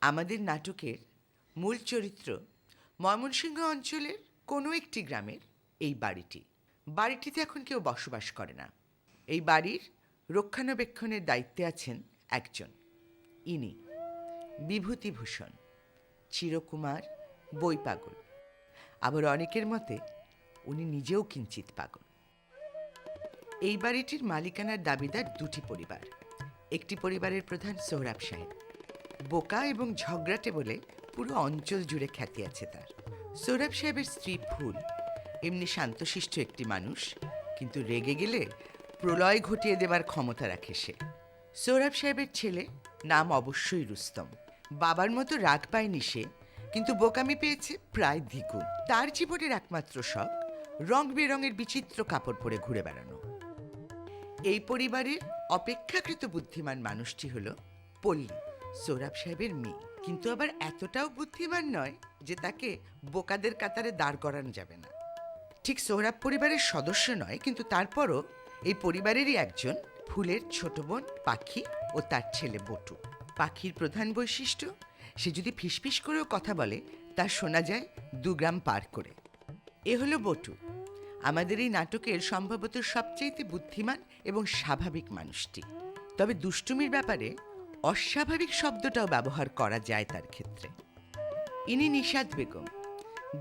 আমাদের নাটকের মূল চরিত্র ময়মনসিংহ অঞ্চলের কোনো একটি গ্রামের এই বাড়িটিতে এখন কেউ বসবাস করে না। এই বাড়ির রক্ষণাবেক্ষণের দায়িত্বে আছেন একজন, ইনি বিভূতিভূষণ, চিরকুমার, বই পাগল। আবার অনেকের মতে উনি নিজেও কিঞ্চিত পাগল। এই বাড়িটির মালিকানার দাবিদার দুটি পরিবার। একটি পরিবারের প্রধান সোহরাব সাহেব, বোকা এবং ঝগড়াটে বলে পুরো অঞ্চল জুড়ে খ্যাতি আছে তার। সোহরাব সাহেবের স্ত্রী ফুল এমনি শান্তশিষ্ট একটি মানুষ, কিন্তু রেগে গেলে প্রলয় ঘটিয়ে দেবার ক্ষমতা রাখে সে। সোহরাব সাহেবের ছেলে নাম অবশ্যই রুস্তম। বাবার মতো রাগ পায়নি সে, কিন্তু বোকামি পেয়েছে প্রায় দ্বিগুণ। তার জীবনের একমাত্র শখ রং বেরঙের বিচিত্র কাপড় পরে ঘুরে বেড়ানো। এই পরিবারের অপেক্ষাকৃত বুদ্ধিমান মানুষটি হলো পল্লী, সোহরাব সাহেবের মেয়ে, কিন্তু আবার এতটাও বুদ্ধিমান নয় যে তাকে বোকাদের কাতারে দাঁড় করানো যাবে না। ঠিক সোহরাব পরিবারের সদস্য নয়, কিন্তু তারপরও এই পরিবারেরই একজন। ফুলের ছোট বোন পাখি ও তার ছেলে বটু। পাখির প্রধান বৈশিষ্ট্য, সে যদি ফিসফিস করেও কথা বলে তা শোনা যায় 2 গ্রাম পার করে। এ হলো বটু, আমাদের এই নাটকের সম্ভবত সবচেয়ে বুদ্ধিমান এবং স্বাভাবিক মানুষটি। তবে দুষ্টুমির ব্যাপারে অস্বাভাবিক শব্দটাও ব্যবহার করা যায় তার ক্ষেত্রে। ইনি নিশাত বেগম,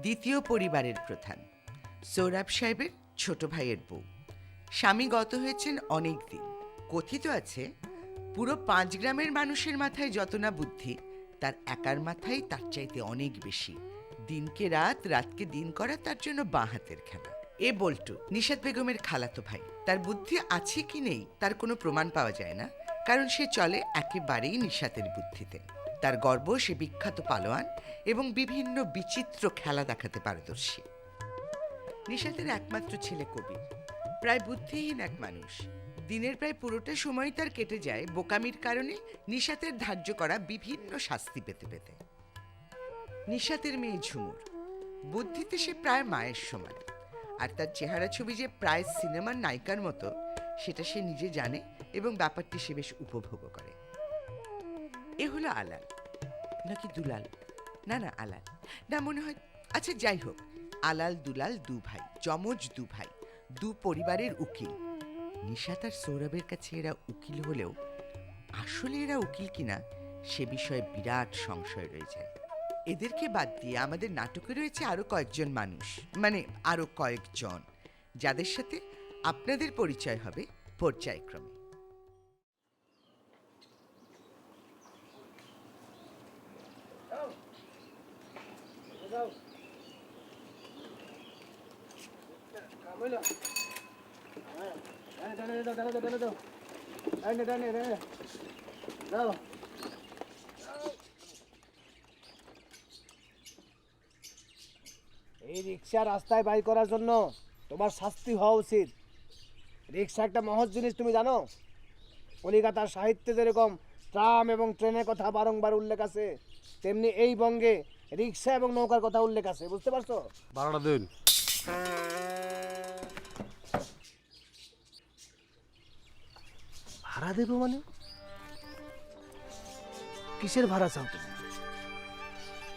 দ্বিতীয় পরিবারের প্রধান, সোহরাব সাহেবের ছোট ভাইয়ের বউ। স্বামী গত হয়েছেন অনেক দিন। কথিত আছে পুরো 5 গ্রামের মানুষের মাথায় যত না বুদ্ধি, তার একার মাথায় তার চাইতে অনেক বেশি। দিনকে রাত, রাতকে দিন করা তার জন্য বাঁ হাতের খেলা। এ বল্টু নিশাত বেগমের খালাতো ভাই। তার বুদ্ধি আছে কি নেই তার কোনো প্রমাণ পাওয়া যায় না, কারণ সে চলে একেবারেই নিশাতের বুদ্ধিতে। তার গর্ব সে বিখ্যাত পালোয়ান এবং বিভিন্ন বিচিত্র খেলা দেখাতে পারদর্শী। নিশাতের একমাত্র ছেলে কবির প্রায় বুদ্ধিহীন এক মানুষ। দিনের প্রায় পুরোটা সময় তার কেটে যায় বোকামির কারণে নিশাতের ধার্য করা বিভিন্ন শাস্তি পেতে পেতে। নিশাতের মেয়ে ঝুমুর, বুদ্ধিতে সে প্রায় মায়ের সমান, আর তার চেহারা ছবি যে প্রায় সিনেমার নায়িকার মতো সেটা সে নিজে জানে এবং ব্যাপারটি সে বেশ উপভোগ করে। এ হলো আলাল, নাকি দুলাল? না না, আলাল না মনে হয়। আচ্ছা যাই হোক, আলাল দুলাল 2 ভাই, যমজ 2 ভাই, 2 পরিবারের উকিল। নিশাত আর সৌরভের কাছে এরা উকিল হলেও আসলে এরা উকিল কিনা সে বিষয়ে বিরাট সংশয় রয়ে যায়। এদেরকে বাদ দিয়ে আমাদের নাটকে রয়েছে আরো কয়েকজন মানুষ, মানে আরো কয়েকজন, যাদের সাথে আপনাদের পরিচয় হবে পর্যায়ক্রমে। এই রিক্সা রাস্তায় বাইর করার জন্য তোমার শাস্তি হওয়া উচিত। রিক্সা একটা মহৎ জিনিস, তুমি জানো? কলিকাতার সাহিত্যে যেরকম ট্রাম এবং ট্রেনের কথা বারংবার উল্লেখ আছে, তেমনি এই বঙ্গে রিক্সা এবং নৌকার কথা উল্লেখ আছে। বুঝতে পারছো? 12টা দিন। ভাড়া দেবো মানে? কিসের ভাড়া চাও তুমি?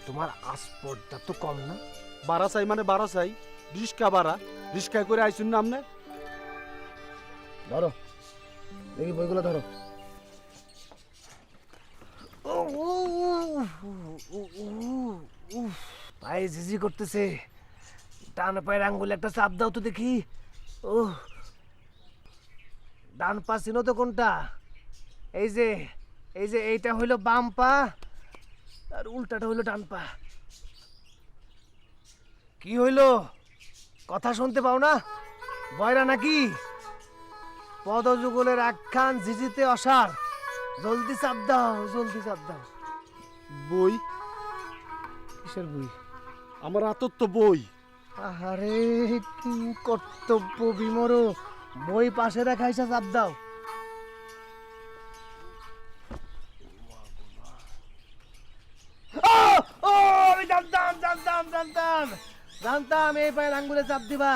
তোমার আসপদটা তো কম না? বাড়া চাই মানে বাড়া চাই, রিক্সা ভাড়া, রিক্সায় করে আইসুন না আমনে। ধরো দেখি বইগুলো ধরো। পায়ে ঝিঝি করতেছে, ডান পায়ের আঙ্গুলে একটা চাপ দাও তো দেখি। ও ডান পা চিনো তো কোনটা? এই যে এইটা হইলো বাম পা আর উল্টাটা হইলো ডান পা। কি হইলো, কথা শুনতে পাও না? বয়রা নাকি? পদযুগলের একখান ঝিঝিতে অসার, জলদি চাপ দাও, জলদি চাপ দাও। বই? কিসের বই? আমার হাতত তো বই। আহারে কি কর্তব্য বিমর, বই পাশে রাখাইছা, চাপ দাও। আমি জানতাম এই পায়ের আঙ্গুলে চাপ দিবা,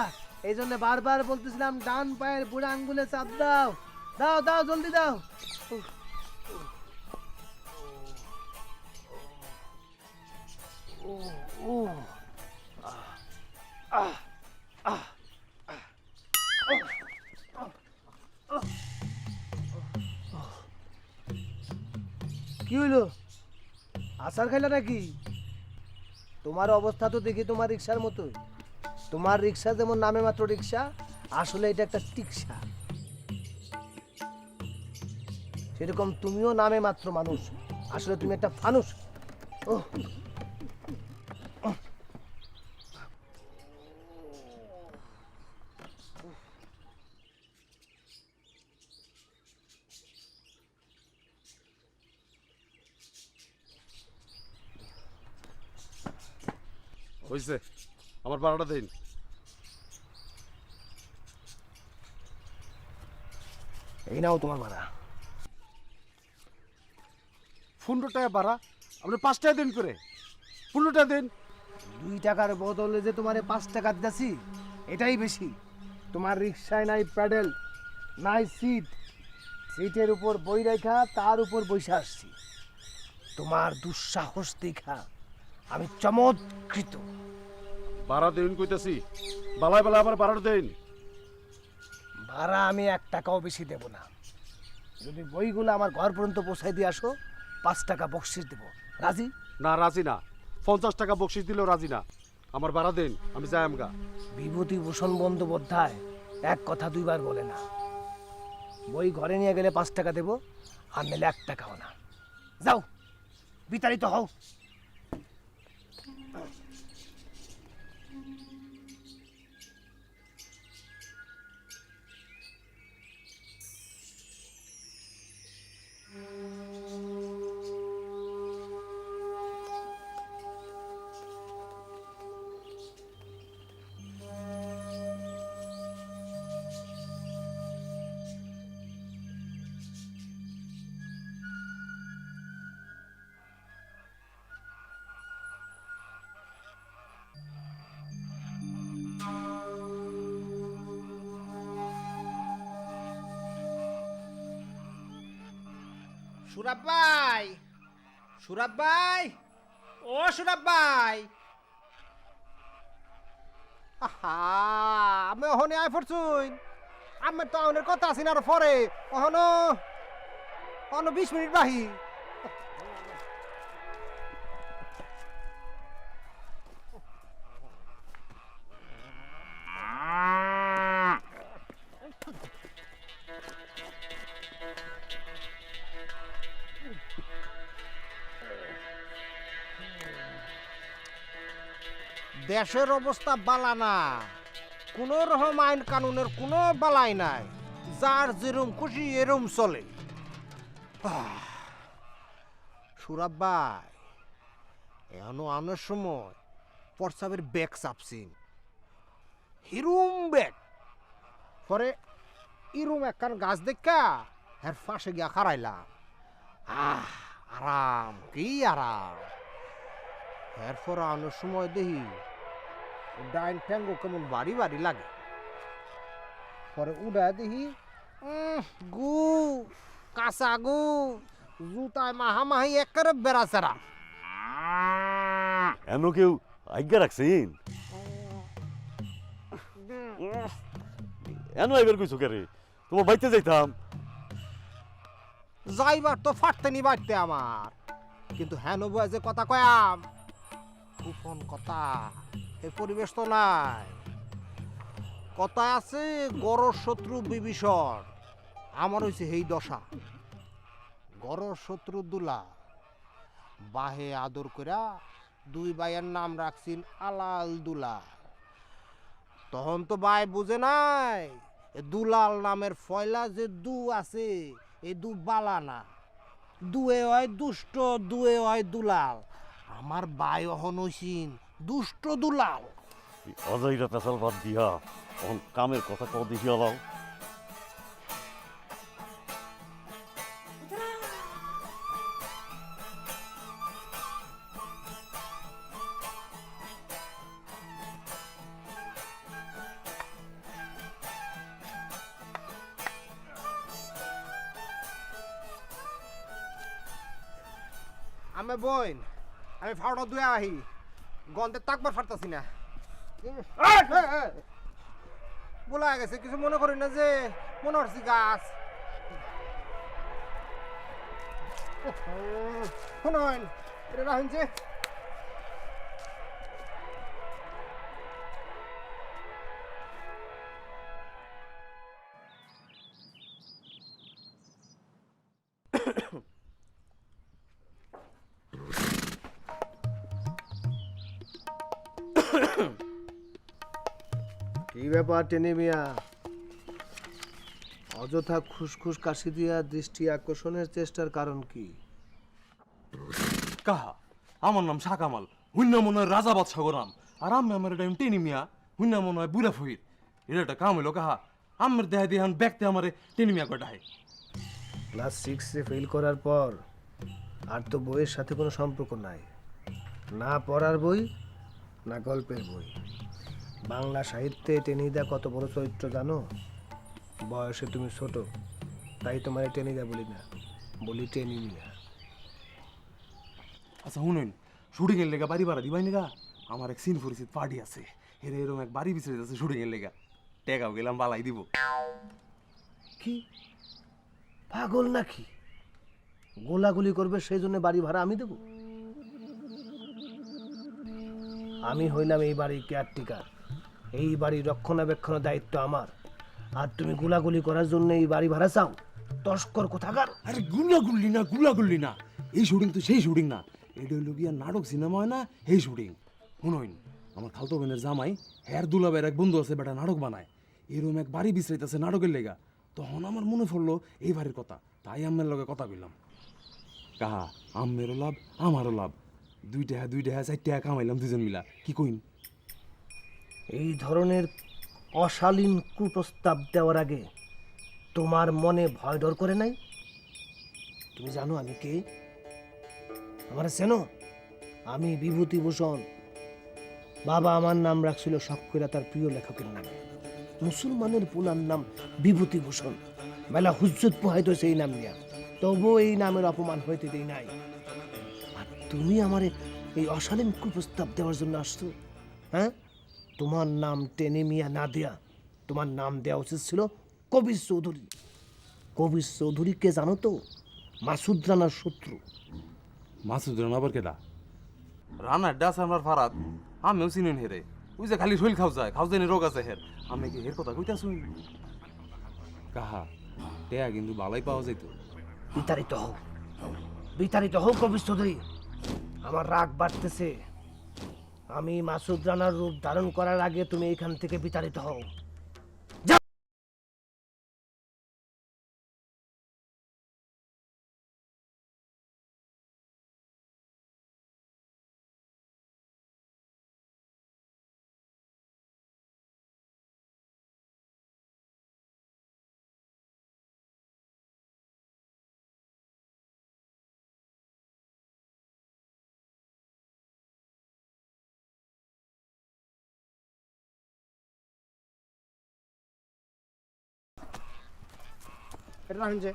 এই জন্য বারবার বলতেছিলাম ডান পায়ের বুড়া আঙ্গুলে চাপ দাও, দাও দাও জলদি দাও। কি হইলো, আসার খাইলা নাকি? তোমার অবস্থা তো দেখি তোমার রিক্সার মতোই। তোমার রিক্সা যেমন নামে মাত্র রিক্সা, আসলে এটা একটা টিক্সা। সেরকম তুমিও নামে মাত্র মানুষ, আসলে তুমি একটা ফানুস। ওহ, হয়েছে, আমার ভাড়াটা দিন। এই নাও তোমার ভাড়া। 15 টাকা ভাড়া, আপনি 5 টাকা দিন করে। 15 টাকা দিন। 2 টাকার বদলে যে তোমারে 5 টাকা দিচ্ছি, এটাই বেশি। তোমার রিক্সায় নাই প্যাডেল, নাই সিট, সিটের উপর বই রেখা তার উপর বসে আসছি। তোমার দুঃসাহস দেখা আমি চমৎকৃত। ভাড়া দিন কইতাছি, বালায় বালায় আমার ভাড়াটা দিন। ভাড়া আমি 1 টাকাও বেশি দেব না। যদি বইগুলো আমার ঘর পর্যন্ত পৌঁছাই দিয়ে আসো, 5 টাকা বকশিস দেব। রাজি? না, রাজি না। 50 টাকা বকশিস দিলেও রাজি না। আমার ভাড়া দিন, আমি যাই আমগা। বিভূতিভূষণ বন্দ্যোপাধ্যায় এক কথা 2 বার বলে না। বই ঘরে নিয়ে গেলে 5 টাকা দেব, আর নিলে 1 টাকাও না। যাও, বিতাড়িত হও। সুরাব ভাই, সুরাব ভাই, ও সুরাব ভাই। আহা, আমি ওখানে আয় পড়ছুন। আমি তো অনেক কথা আছি না, আর পরে ওখানো 20 মিনিট বাহি। দেশের অবস্থা বালা না, কোন রকম আইন কানুনের কোনো বালাই নাই। যার যেরম খুশি এরম চলে। সুরাব ভাই, এখনো আনার সময় প্রস্রাবের ব্যাগ চাপছিন, হিরুম ব্যাগ। পরে ইরুম একখান গাছ দেখা এর পাশে গিয়া খারাইলাম। আরাম কি আরাম। এরপর আনার সময় দেখি ডাইন ট্যাঙ্গো কেমন বাড়ি বাড়ি লাগে। পরে উড়া দেখি গু, কাঁচা গু, জুতায় মাহামাহি একেবারে বেড়াচেরা। এমন কেউ আজ্ঞা রাখছেন? এন এবার কইছো কে রে? তোমার বাইতে যাইতাম। যাইবার তো ফাটতেনি বাড়তে আমার, কিন্তু হ্যাঁ বয় যে কথা কয়াম, গোপন কথা, এই পরিবেশ তো নাই। কথা আছে গড় শত্রু বিভীষণ, আমার হয়েছে এই দশা। গড় শত্রু দুলা বাহে আদর কইরা 2 ভাইয়ের নাম রাখছিন আলাল দুলা। তখন তো ভাই বুঝে নাই এ দুলাল নামের ফয়লা যে দু আছে, এই দু বালা না। দুয়ে হয় দুষ্ট, দুয়ে হয় দুলাল। আমার ভাই অহন হইছিন দুষ্ট দুলাল। অজয়রা পেশাল বাদ দিয়া তখন কামের কথা কও দেখি আলাও। আমি বোন আমি ফাউটা দুয়ে আহি গন্ধে তাকবার ফারতাছি না বলা গেছে কিছু মনে করি না যে মনে হচ্ছে গাছ শুনুন এটা রাখুন যে কি ব্যাপার টেনি মিয়া, অযথা খুসখুস কাশি দিয়া দৃষ্টি আকর্ষণের চেষ্টার কারণ কি? কাহা আমার নাম শাকামাল, হুন্না মনে হয় রাজা বাদশাহ নাম, আর আমি আমার টাইম টেনি মিয়া, হুন্না মনে হয় বুড়া ফহির। এটা একটা কাম হইলো কাহা, আমার দেহা দিয়ে ব্যাগতে আমার টেনি মিয়া কটাহে। ক্লাস 6-এ ফেল করার পর আর তো বইয়ের সাথে কোনো সম্পর্ক নাই, না পড়ার বই না গল্পের বই। বাংলা সাহিত্যে টেনিদা কত বড় চরিত্র জানো? বয়সে তুমি ছোট, তাই তোমার টেনিদা বলি না, বলি টেনি মিয়া। আচ্ছা শুনুন, শুটিং এর লেগা বাড়ি ভাড়া দিবাই নিগা? আমার এক সিন পরিচিত পার্টি আছে, এরে এরকম এক বাড়ি বিছড়ে যাচ্ছে শুটিং এর লেগা, টেকাও গেলাম বালাই দিব। কি পাগল নাকি? গোলাগুলি করবে সেই জন্য বাড়ি ভাড়া আমি দেব? আমি হইলাম এই বাড়ির কেয়ারটেকার, এই বাড়ির রক্ষণাবেক্ষণের দায়িত্ব আমার, আর তুমি গোলাগুলি করার জন্য এই বাড়ি ভাড়া চাও? তস্কর কোথাকার! আরে গুল্লি না, এই শুটিং তো সেই শুটিং না, এটা হইল গিয়া নাটক সিনেমা হয় না, এই শুটিং। শুনুন, আমার খালতো বোনের জামাই হের দুলাবের এক বন্ধু আছে, বেটা নাটক বানায়, এরকম এক বাড়ি বিছড়াইতেছে নাটকের লেগা। তখন আমার মনে পড়লো এই বাড়ির কথা, তাই আম্মের লগে কথা কইলাম। কাহা আম্মেরও লাভ আমারও লাভ, দুই টাকা 4 টাকা কামাইলাম দুজন মিলা, কি কইন? এই ধরনের অশালীন কুপ্রস্তাব দেওয়ার আগে তোমার মনে ভয় ডর করে নাই? তুমি জানো আমি কে? আমার চেনো? আমি বিভূতিভূষণ। বাবা আমার নাম রাখছিল শক্করা তার প্রিয় লেখকের নামে। মুসলমানের পুনার নাম বিভূতিভূষণ, মেলা হুজ্জত পোহাইতো সেই নাম নিয়া, তবুও এই নামের অপমান হইতে দেই নাই। আর তুমি আমারে এই অশালীন কুপ্রস্তাব দেওয়ার জন্য আসছো? হ্যাঁ, তোমার নাম টেনে মিয়া না দেয়া তোমার নাম দেওয়া উচিত ছিল কবির চৌধুরী। কবির চৌধুরীকে জানো তো? মাসুদ রানার শত্রু। মাসুদ রানা আবার কেডা? রানার ডাস আমার ফারাত, আমিও চিনেন হেরে, ওই যে খালি শৈল খাও যায় রোগ আছে হের, আমি কি হের কথা কইতাছুই? কাহা টেয়া কিন্তু ভালোই পাওয়া যেত। বিতাড়িত হও কবির চৌধুরী। আমার রাগ বাড়তেছে, আমি মাসুদ রানার রূপ ধারণ করার আগে তুমি এখান থেকে বিতাড়িত হও। এটা রাখুন যে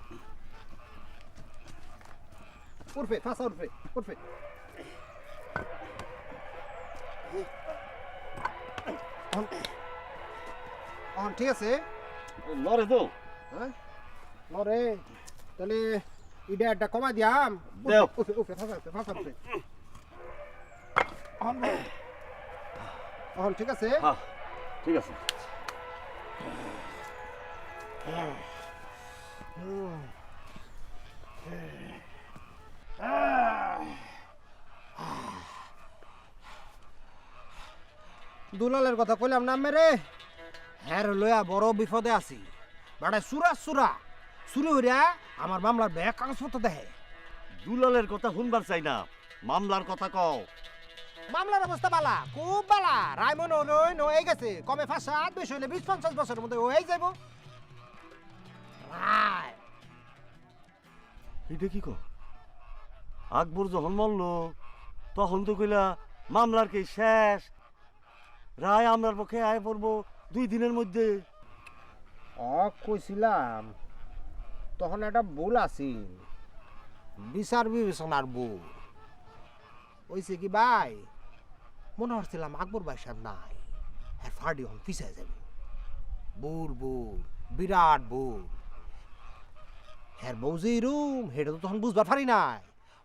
উঠবে ফাঁসা উঠবে ঠিক আছে লড়ে তো হ্যাঁ নরে, তাহলে ইডা একটা কমাই দিয়াম। দেও। উঠবে ফাঁসা উঠবে ঠিক আছে। হ্যাঁ ঠিক আছে। দুলালের কথা কইলাম না মেরে, হ্যাঁ লইয়া বড় বিপদে আছি। বাড়া চুরি হইয়া আমার মামলার ব্যাগ কাগজপত্র দেখে। দুলালের কথা শুনবার চাই না, মামলার কথা কও। মামলার অবস্থা বালা, খুব বালা। রায়মন হয়ে গেছে, কমে 5-7 বেশি হইলে 20-50 বছরের মধ্যে হয়ে যাইব। এটা কি কো? আকবর যখন মরল তখন তো কইলা মামলার কি শেষ, রায় আমরার পক্ষে আয় পড়বো 2 দিনের মধ্যে। কইছিলাম তখন একটা ভুল আছিল, বিচার বিবেচনার ভুল। ওইছে কি ভাই, মনে হচ্ছিলাম আকবর ভাই সাহেব নাই, হ্যাঁ ফার্ডি হন পিছায় যাবে, বুর বুর বিরাট বুর, হ্যাঁ বৌজি রুম হেটা তো তখন বুঝবার পারি নাই,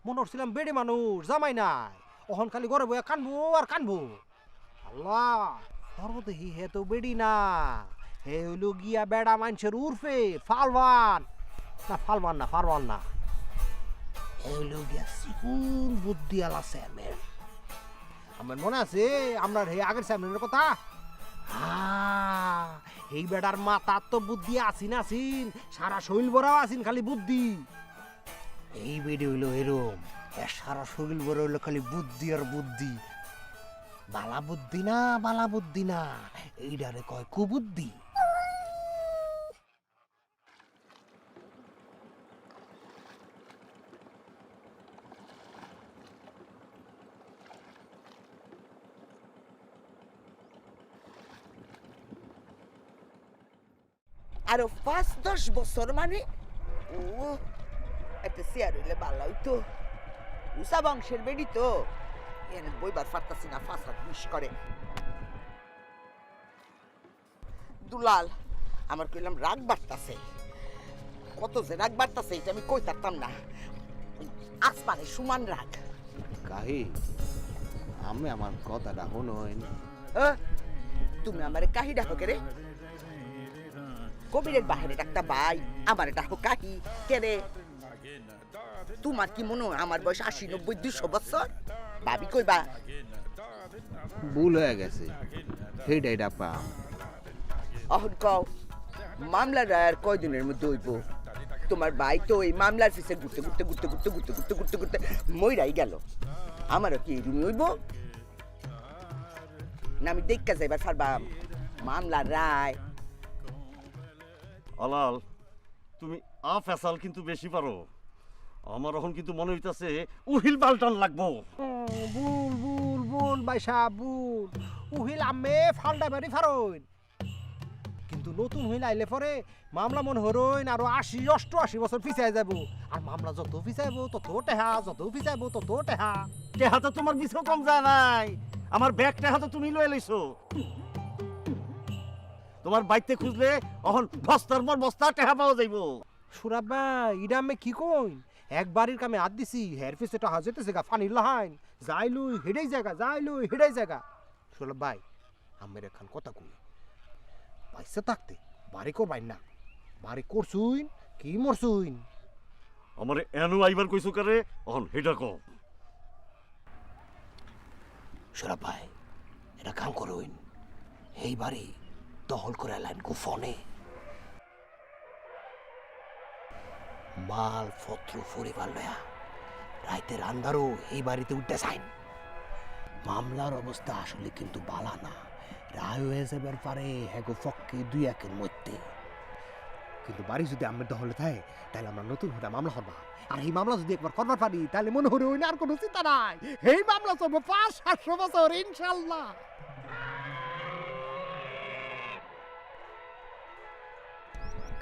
মনে হচ্ছিলাম বেড়ে মানুষ জামাই নাই, অহন খালি ঘরে বইয়া কানবো আর কানবো। আল্লাহ সর্বদেহি হে তো বেড়ি না, হে হইল গিয়া বেড়া মানুষের উর্ফে ফালবান, না ফালবান না ফারবান না, হে হইল গিয়া সিকুল বুদ্ধি আলা স্যামের। আমার মনে আছে আপনার হে আগের স্যামের কথা, এই বেড়ার মাথার তো বুদ্ধি আসিন আসিন, সারা শরীর ভরাও আসিন খালি বুদ্ধি। এই বেড়ে হইলো এরম, সারা শরীর ভরা হইলো খালি বুদ্ধি আর বুদ্ধি। বালা বুদ্ধি না বালা বুদ্ধি না, এইটারে কয় কুবুদ্ধি। আরো 5-10 বছর মানে ও একটা চেয়ার হইলে ভালো হইতো। উষা বংশের বেড়ি তো এনে বইবার পারতাছি না, ফাঁসাদ মিস করে। দুলাল আমার কইলাম রাগ বাড়তাছে, কত যে রাগ বাড়তাছে এটা আমি কই পারতাম না, আসমানে সমান রাগ। কাহি আমি আমার কথাটা শুনুন। তুমি আমারে কাহি ডাকো কে রে? কবিরের বাহিরে ডাক্তার ভাই, আমার ডাকো কাহি কে রে? তোমার কি মনে হয় আমার বয়স 80-90-200 বছর? ভাবি কইবা ভুল হয়ে গেছে, সেইটাই ডাপা। অহন কও মামলার রায় আর কয়দিনের মধ্যে হইব? তোমার ভাই তো এই মামলার পিছে ঘুরতে ঘুরতে ঘুরতে ঘুরতে ঘুরতে ঘুরতে ঘুরতে ঘুরতে মইরাই গেল। আমারও কি রুমি হইব না? আমি দেখা যাইবার পারবাম মামলার রায়। আলাল তুমি ফেসাল কিন্তু বেশি পারো, আমার এখন কিন্তু মনে হইতাছে উহিল পাল্টান লাগবো। বুল বুল বুল বাইসা বুল, উহিল আম্মে ফালডা বাড়ি ফারইন, কিন্তু নতুন হুইল আইলে পরে মামলা মনে হরইন আরো 80-88 বছর পিছায় যাব, আর মামলা যত পিছাইব তত টেহা, যত পিছাইব তত টেহা। টেহা তো তোমার বিছেও কম যায় নাই, আমার ব্যাগ টেহা তো তুমি লয়ে লইছো। তোমার বাইতে খুঁজলে এখন বস্তার পর বস্তা টেহা পাওয়া যাইব। সুরাব্বা ইডা আমি কি কইন, এক বাড়ির কামে হাত দিছি, হের পিছে টাহা যেতেছে গা ফানির লাহাইন, যাই লুই হেডাই জায়গা, যাই লুই হেডাই জায়গা। সুরাব ভাই আমের এখান কথা কই, পয়সা থাকতে বাড়ি করবাই না, বাড়ি করছুইন কি মরছুইন? আমারে এনু আইবার কইছো কারে, এখন হেডা কও। সুরাব ভাই এটা কাম করুইন, এই বাড়ি দখল করে লাইন গোফনে, মাল পত্র পরিবার লয়া রাইতের আন্ধারও এই বাড়িতে উঠতে চাইন। মামলার অবস্থা আসলে কিন্তু বালা না, রায় হয়ে যাবার পারে হ্যাগো ফক্কে 2-1 মধ্যে। কিন্তু বাড়ি যদি আমার দখলে থাকে তাহলে আমরা নতুন হতে মামলা করবা, আর এই মামলা যদি একবার করবার পারি তাহলে মনে হরে হইনি আর কোনো চিন্তা নাই, এই মামলা চলবো 500-700 বছর ইনশাল্লাহ।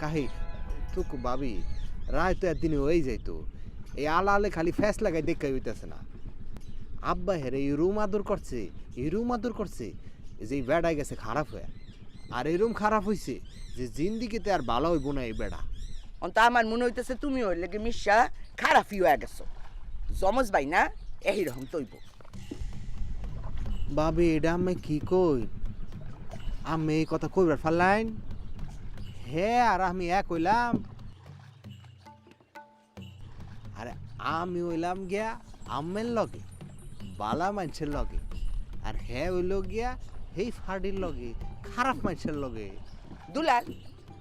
কাহি টুকু ভাবি রায় তো একদিনে হয়ে যাইতো, এই আলালে খালি ফ্যাস লাগাই দেখাই হইতেছে না। আব্বা হেরে এই রুম আদর করছে, এই রুম আদর করছে, যে বেড়াই গেছে খারাপ হয়ে, আর এই রুম খারাপ হয়েছে যে জিন্দিগিতে আর ভালো হইব না এই বেড়া। অন্ত আমার মনে হইতেছে তুমি ওই লেগে মিশা খারাপই হয়ে গেছো, জমজ ভাই না এইরকম তৈব। ভাবি এটা আমি কি কই, আমি এই কথা কইবার ফারলাইন, হে আর আমি এক হইলাম, আরে আমি হইলাম গিয়া আমের লগে বালা মানুষের লগে, আর হে হইল গিয়া হেই ফার্ডির লগে খারাপ মানুষের লগে। দুলাল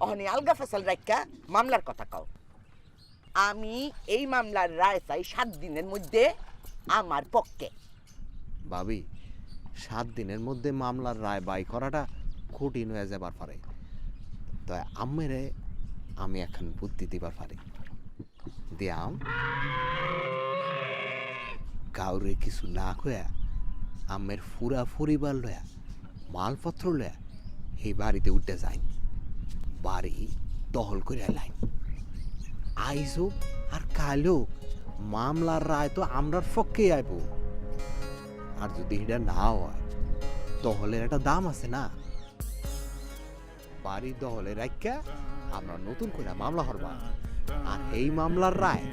অহনি আলগা ফসল রাখা মামলার কথা কও। আমি এই মামলার রায় চাই 7 দিনের মধ্যে আমার পক্ষে। ভাবি 7 দিনের মধ্যে মামলার রায় বাই করাটা কঠিন হয়ে যাবার পারে, তাই আমেরে আমি এখন বুদ্ধি দিবার পারি, দিয়াম কাউরে কিছু না কয়া আমের পুরা পরিবার লয়া মালপত্র লয়া এই বাড়িতে উঠতে যাই, বাড়ি দখল করে লাইন আইজো আর কালো মামলার রায় তো আমরার পক্ষে আইব, আর যদি এটা না হয় দহলের একটা দাম আছে না, বাড়ি দহলে রাখা আমরা নতুন করে মামলা করবা, আর এই মামলার রায়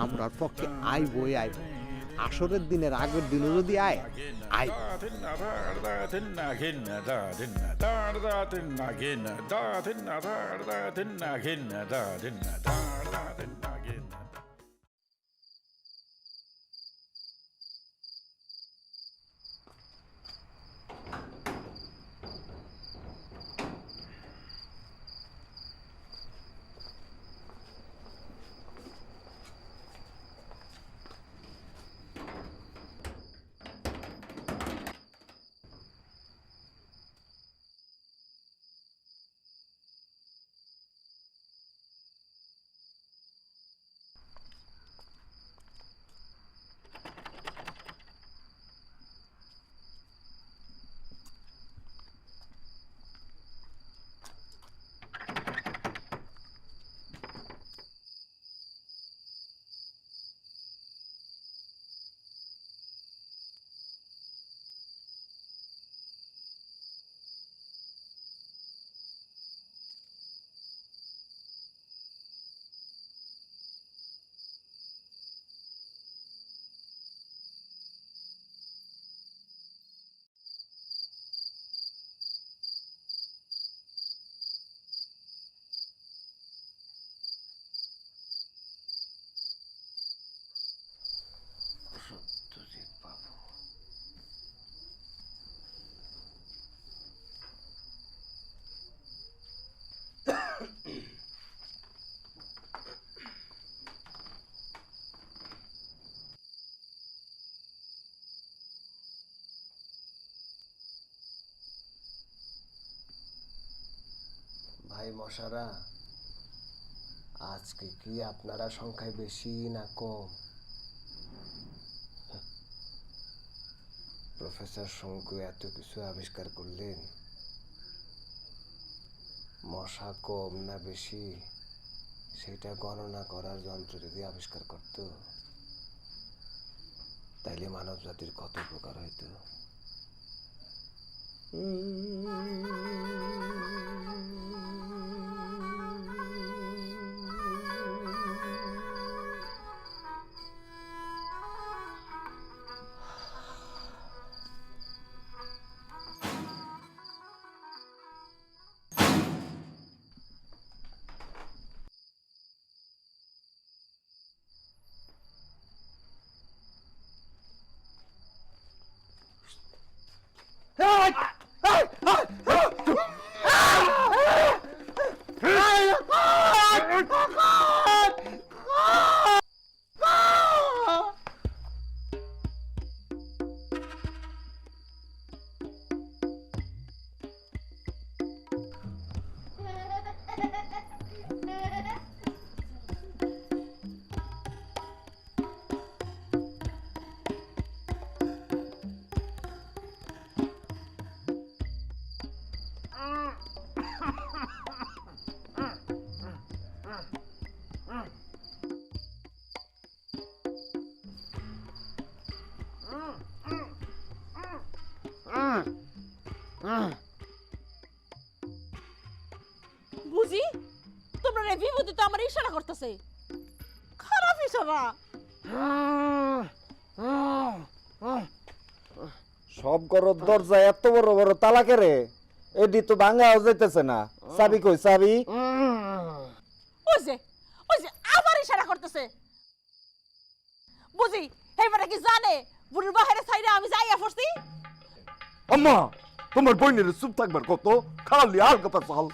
আমরার পক্ষে আইবই আইব। আসরের দিনের আগের দিনও যদি আয় আইব। ভাই মশারা, আজকে কি আপনারা সংখ্যায় বেশি না কম? প্রফেসর শঙ্কু এত কিছু আবিষ্কার করলেন, মশা কম না বেশি সেটা গণনা করার যন্ত্র যদি আবিষ্কার করত, তাইলে মানব জাতির কত উপকার হইতো। বুঝি তোমরা রে বিভূতি তো আমার ইশারা করতেছে, খারাপ ইশারা। সব ঘরের দরজা এত বড় বড় তালা কেরে, এডি তো ভাঙাও যাইতেছে না। চাবি কই চাবি? ওই যে আবার ইশারা করতেছে। বুঝি এইবারে কি জানে বুড়ির বাহিরে সাইডে আমি যাইয়া পড়ছি? আম্মা, তোমার বইনের চুপ থাকবার কত, খালি আর কথা চাল।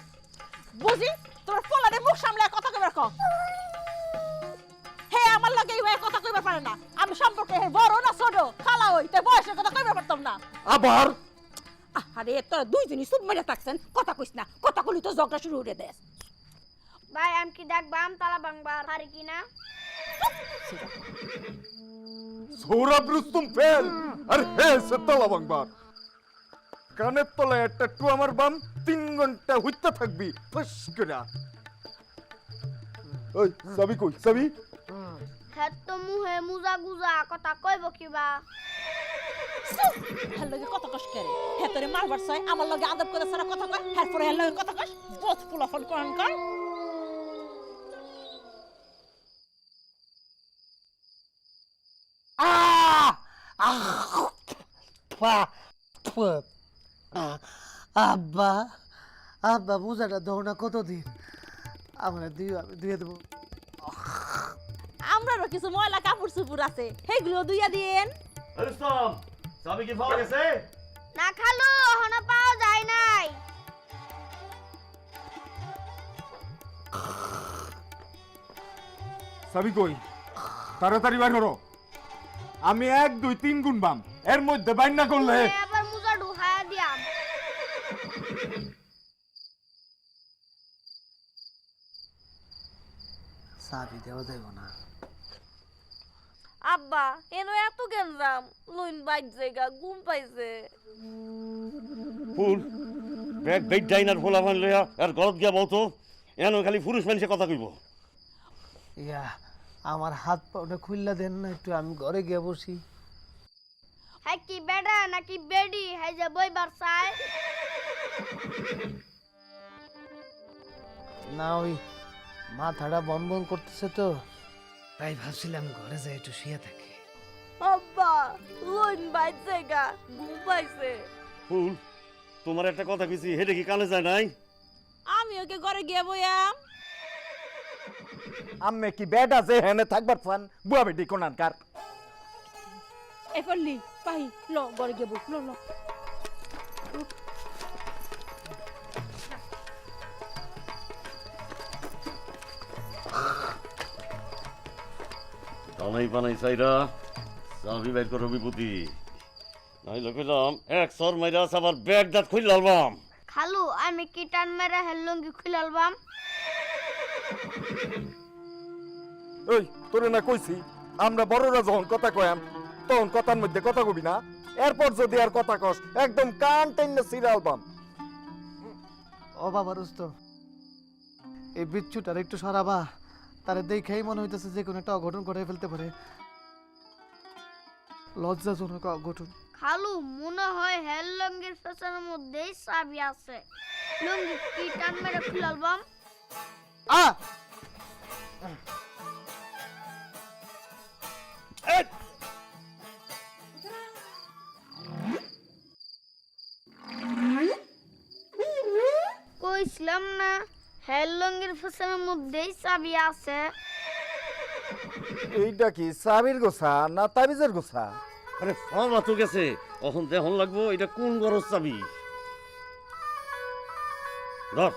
বুঝি তোর ফলারে মুখ সামলায় কথা কইবার ক। হে আমার লগে এই হয়ে কথা কইবার পারে না। আমি সম্পর্কে হে বড় না ছোট খালা হই, তাই বয়সের কথা কইবার পারতাম না। আবার আরে তোরা দুইজনই চুপ মেরে থাকছেন, কথা কইস না। কথা কইলি তো ঝগড়া শুরু হয়ে দেস। ভাই আমি কি দেখবাম তালা ভাঙবার পারি কিনা? সৌরভ রুস্তুম ফেল আর হে সে তালা ভাঙবার। কানের তলায় একটা টু আমার বাম 3 ঘন্টা হইতে থাকবি ফস করে। ওই চাবি কই চাবি? হেড তো মুহে মুজা গুজা কথা কইব কিবা? হ্যাঁ লগে কথা কস করে হ্যাঁ তোরে মারবার চাই আমার লগে আদব করে সারা কথা কয় হ্যাঁ পরে হ্যাঁ লগে কথা কস বহুত ফুলাফল করন কর আব্বা আব্বা বুঝাটা দাও না কতদিন আমরা দিয়ে দেবো আমরারও কিছু ময়লা কাপড় চুপুর আছে সেগুলো দুইয়া দিন রুস্তম চাবি কি পাওয়া গেছে? না খালু এখনো পাওয়া যায় নাই। সাবি কই তাড়াতাড়ি বাইর করো। আমি 1 2 3 গুণ বাম এর মধ্যে বাইর না করলে আবার মুজা ঢুকায়া দিয়াম। চাবি দেওয়া যাইব না আব্বা এনো এত গেঞ্জাম লইন বাইক জায়গা ঘুম পাইছে। ফুল ব্যাগ বেড ডাইনার ফোলা ফান লইয়া আর গলত গিয়া বলতো এন খালি পুরুষ মানুষে কথা কইব। ইয়া আমার হাত পাটা খুললা দেন না একটু আমি ঘরে গিয়ে বসি হ্যাঁ কি বেডা নাকি বেডি হ্যাঁ যে বইবার চাই। না ওই মাথাটা বন বন করতেছে তো তাই ভাবছিলাম ঘরে যাই একটু শুয়ে থাকি আব্বা লইন বাইক জায়গা ঘুম পাইছে। ফুল তোমার একটা কথা কইছি হেডে কি কানে যায় নাই? আমি ওকে ঘরে গিয়ে বইয়াম আম্মে কি বেড আছে হেনে থাকবার ফান বুয়া বেটি কোনানকার। এ পড়লি পাহি ল ঘরে গিয়ে বই ল ল দানাই বানাই চাইরা চাবি বাইর করো বিপত্তি নাইলে কইলাম এক সর মাইরা আবার ব্যাগ দাঁত খুললে আলবাম। খালু আমি কি টান মেরে হেললঙ্গি খুলালবাম। ওই তোরে না কইছি আমরা বড়রা যখন কথা কয়াম তখন কথার মধ্যে কথা কবি না, এরপর যদি আর কথা কস একদম কান টেনে সিরিয়াল বাম। ও বাবা রুস্তম এই বিচ্ছুটার একটু সরাবা তারে দেখেই মনে হইতেছে যে কোনো একটা অঘটন করে ফেলতে পারে লজ্জাজনক অঘটন খালু মনে হয় হেললঙ্গির পেছনের মধ্যেই চাবি আছে। লঙ্গি কি টান মেরে খুলালবাম। আ কইছিলাম না হেললঙ্গির পেছনের মধ্যেই চাবি আছে। এইটা কি চাবির গোছা না তাবিজের গোছা? আরে ফাওলা তো গেছে এখন দেখুন লাগবো এটা কোন গরজ চাবি। ধর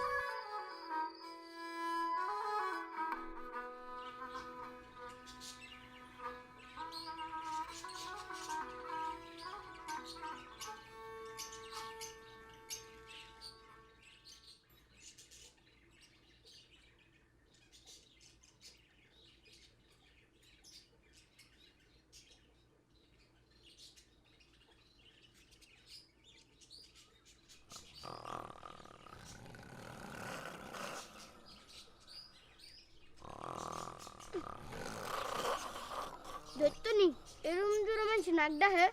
ধরতনি এরম জোরে মানুষ নাক ডাহে।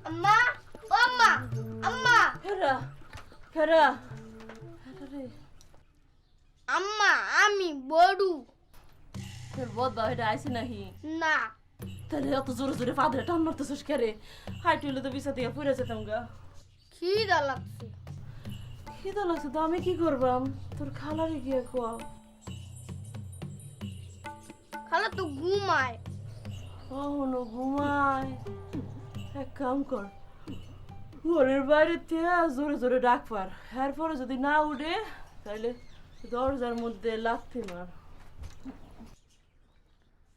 আম্মা ও আম্মা আম্মা ফেরা ফেরা আম্মা আমি বড়ু তোর বদ বাবা আইসি নাহি না। তাহলে এত জোরে জোরে পাদরে টান মারতেছিস কেরে হাইট হইলে তো বিছা দিয়ে পড়ে যেতাম গা খিদা লাগছে। খিদা লাগছে তো আমি কি করবাম তোর খালারে গিয়ে খোয়া খালা তো ঘুমায়। কখনো ঘুমায় এক কাম কর ঘরের বাইরে থেকে জোরে জোরে ডাক পার এরপরে যদি না উঠে তাহলে দরজার মধ্যে লাথি মার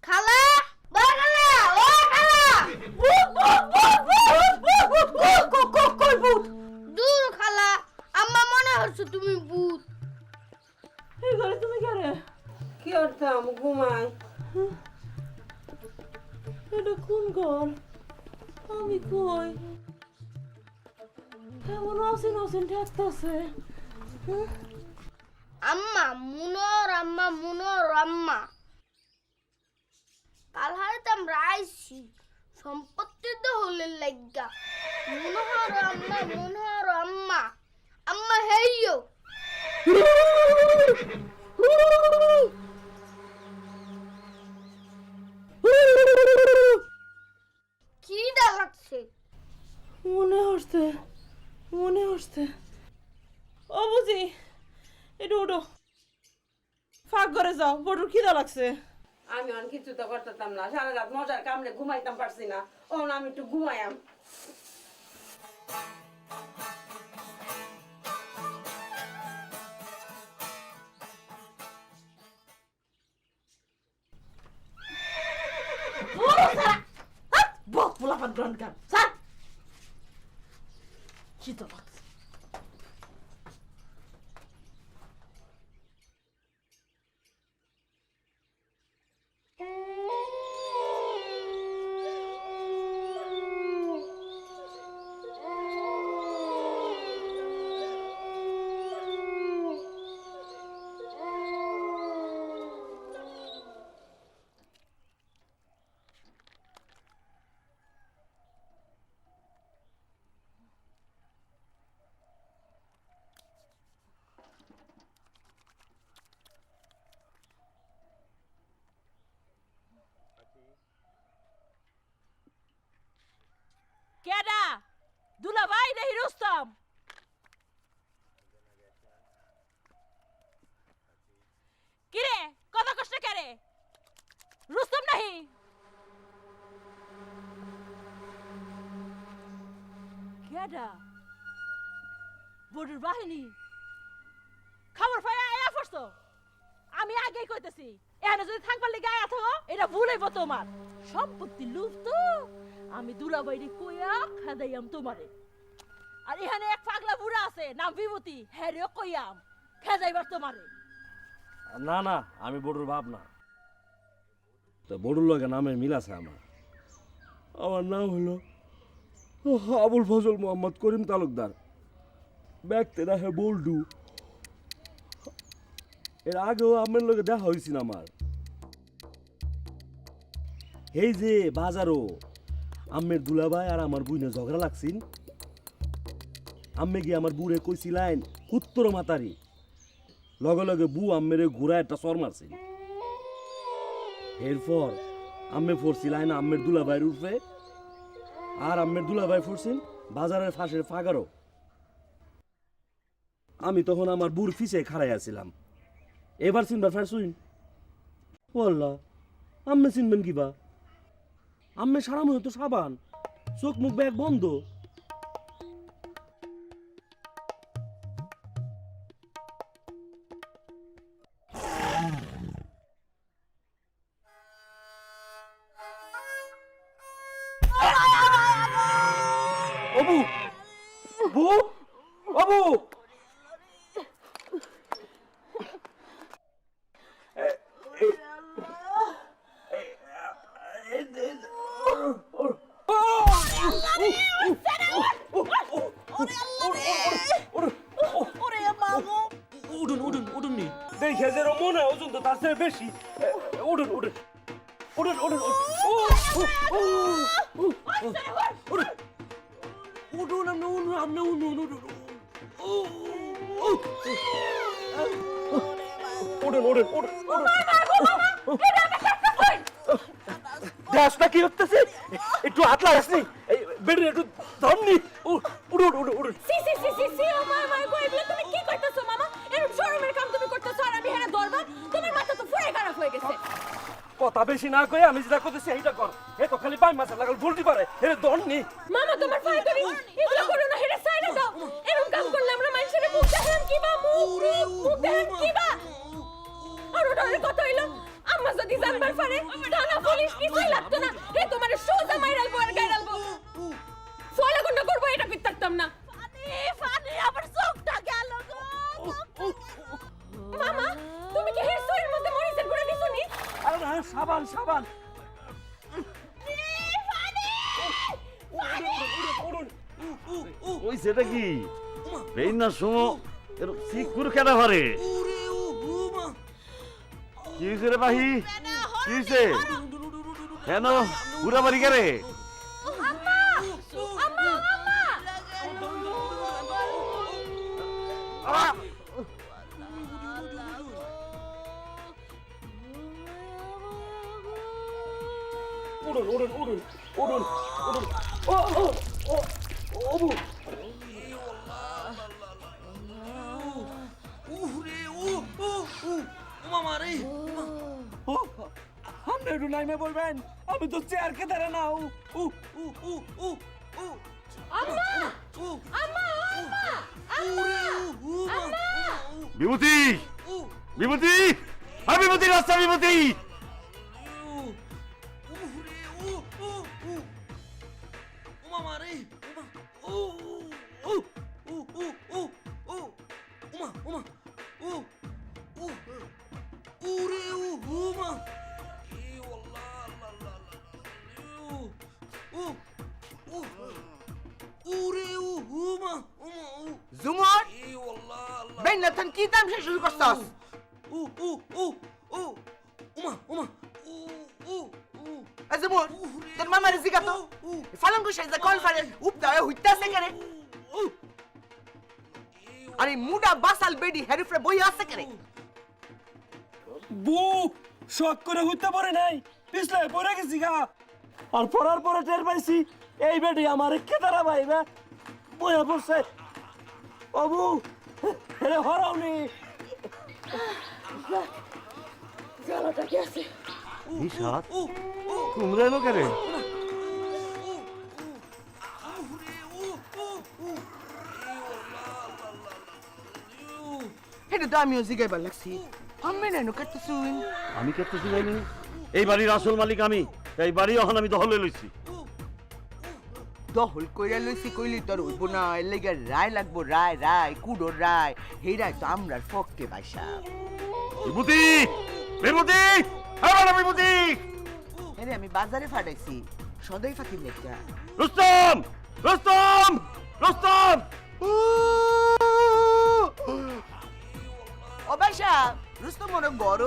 খালা বড় খালা ও খালা কই ভূত দূর খালা আম্মা মনে হচ্ছে তুমি ভূত। এই ঘরে তুমি কে রে কি করতাম ঘুমাই কেমন অসিন অসিন ঠেকতেছে। আম্মা মুনোর আম্মা মুনোর আম্মা, কাল হাতে আমরা আইছি সম্পত্তি দখলের লাগা। মুনোহর আম্মা আম্মা হেইয়ো। কি ডা লাগছে? মনে হচ্ছে ও বুঝি একটু উঠো, ফাঁক করে যাও, বড়ুর খিদা লাগছে। আমি অন কিছু তো করতাম না, সারা রাত মজার কামড়ে ঘুমাইতাম পারছি না, ওন আমি একটু ঘুমাইয়াম। বক পোলাপান গ্রহণ কর স্যার, খিদা লাগছে। কেডা? দুলাভাই নাহি রুস্তম? কিরে কথা কষ্ট কেরে? রুস্তম নাহি? কেডা? বড়ুর বাহিনী? খবর পাই আয়া পড়ছো? আমি আগেই কইতেছি এখানে যদি থাকবার লিগে আয়া থাকো এটা ভুল হইব তোমার। সম্পত্তি লুট তো আমি দুলাভাইরে কইয়া খাদাইয়াম তোমারে। আর এখানে এক পাগলা বুড়া আছে নাম বিভূতি, হ্যারেও কইয়াম খাদাইবার তোমারে। না না, আমি বড়ুর বাপ না। তো বড়ুর লগে নামের মিল আছে আমার নাম হলো আবুল ফজল মোহাম্মদ করিম তালুকদার, ব্যক্তি দেখে বল্ডু। এর আগেও আমার লগে দেখা হয়েছিল আমার। এই যে বাজারও আম্মের দুলাভাই আর আমার বুইনে ঝগড়া লাগছিল, আম্মে গিয়ে আমার বুড়ে কইছিলেন উত্তর মাতারি, লগে লগে বু আম্মের ঘুরা একটা সর মারছিল। এরপর আম্মে পড়ছিলেন আম্মের দুলাভাইয়ের উঠবে, আর আম্মের দুলাভাই পড়ছেন বাজারের ফাঁসের ফাঁকারও। আমি তখন আমার বুড় ফিসে খাড়াই আছিলাম। এবার চিনবার ফের শুন বললা আম্মে চিনবেন কিবা? আম্মে সারা মনে তো সাবান, চোখ মুখ ব্যাগ বন্ধ। অবু বু অবু উঠুন উঠুন উঠুন নি দেখে যে মনে ওজন তো তার চেয়ে বেশি। উঠুন উঠুন উঠুন উঠুন উঠুন আপনি উঠুন আপনি উঠুন উঠুন উঠুন উঠুন উঠুন গ্যাসটা কি হতেছে? একটু হাত লাগাসনি বেডে একটু ধরনি। উঠুন উঠুন উঠুন। সি সি সি সি সি ও মাই মাই কইবলে তুমি কি কইতাছো মামা? এরকম শরমের কাম তুমি করতেছো আর আমি হেনা দরবার? তোমার মাথা তো পুরাই খারাপ হয়ে গেছে। কথা বেশি না কই আমি যেটা করতেছি এইটা কর। এ তো খালি পাই মাছ লাগাল ভুলতে পারে, এর ধরনি। মামা তোমার পায়ে ধরি, এগুলো করো না, হেরে সাইডে দাও। এরকম কাম করলে আমরা মানুষের মুখ দেখাম কিবা? মুখ দেখাম কিবা? আর ওটার কথা হইলো আম্মা যদি জানবার পারে থানা পুলিশ কিছুই লাগতো না, এ তোমার সোজা মাইরালবো আর গাইরালবো। ফয়লা গুন্ডা করবো এটা করতাম না। ফানি আবার চোখটা গেল গো। মামা তুমি কি হের সইয়ের মধ্যে মরিচের গুঁড়া দিছো নি? আরে না সাবান সাবান। ফানি ফানি উঠুন উঠুন ওই সেটা কি এই না শোনো এর সিকুর কেনা ঘরে কি হয়েছে রে বাহি কি হয়েছে কেন পুরা বাড়ি গেলে আপনি একটু নাইমে বলবেন আমি তো চেয়ার কে ধরে না বিভূতি বিভূতি আর বিভূতি রাস্তা বিভূতি জুমর বেন নাথন কি তামসা শুরু করছস জুমর তোর মামার জিগা তো ফালাম কো সাইজা কল ফারে উপদা হইতাছে কেনে আরে মুডা বাসাল বেডি হেরিফরে বই আছে কেনে বু শক করে হইতে পারে নাই পিছলে পড়ে গেছি গা আর পড়ার পরে টের পাইছি এই বেটি আমার কেদারা ভাইবে বইয়া পড়ছে অবু এরে হরাওনি জ্বালাটা কি আছে নিশাত তোমরা এলো কেন হেডে তো আমিও জিগাইবার লাগছি আমি নেনো কাটতেছুন আমি কেটে শুনাইনি এই বাড়ির আসল মালিক আমি এই বাড়ি এখন আমি দখলে লইছি দহল কইরা লইছি কইলি তোর হইব না এর লাগা রায় লাগবো রায় রায় কুডোর রায় হেই রায় তো আমরার ফককে বাইসা বিভূতি বিভূতি আমার বিভূতি আরে আমি বাজারে ফাটাইছি সদাই ফাতির লেখা রুস্তম রুস্তম রুস্তম ও বাইসা রুস্তম মনে বড়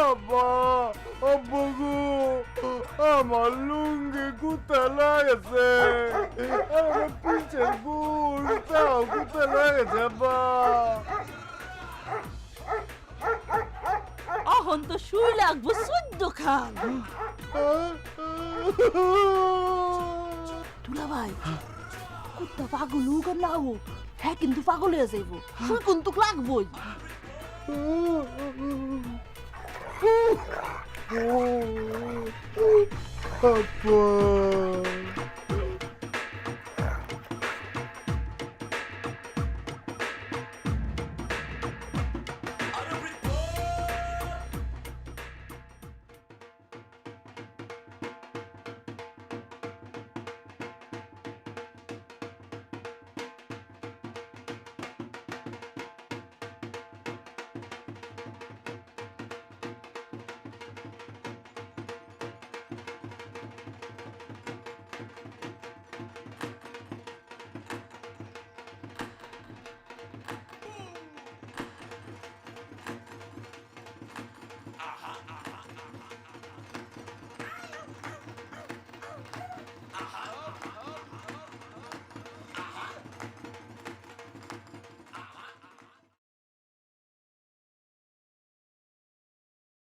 আব্বা আব্বু গো আমার লুঙ্গি কুতা লাগেছে আমার পিছের গুড় তাও কুতা লাগেছে আব্বা অহন তো শুই লাগবো সদ্য খান তুলা ভাই কুত্তা পাগল হোক আর না হোক হ্যাঁ কিন্তু পাগল হয়ে যাইব শুই কিন্তু লাগবই আব্বা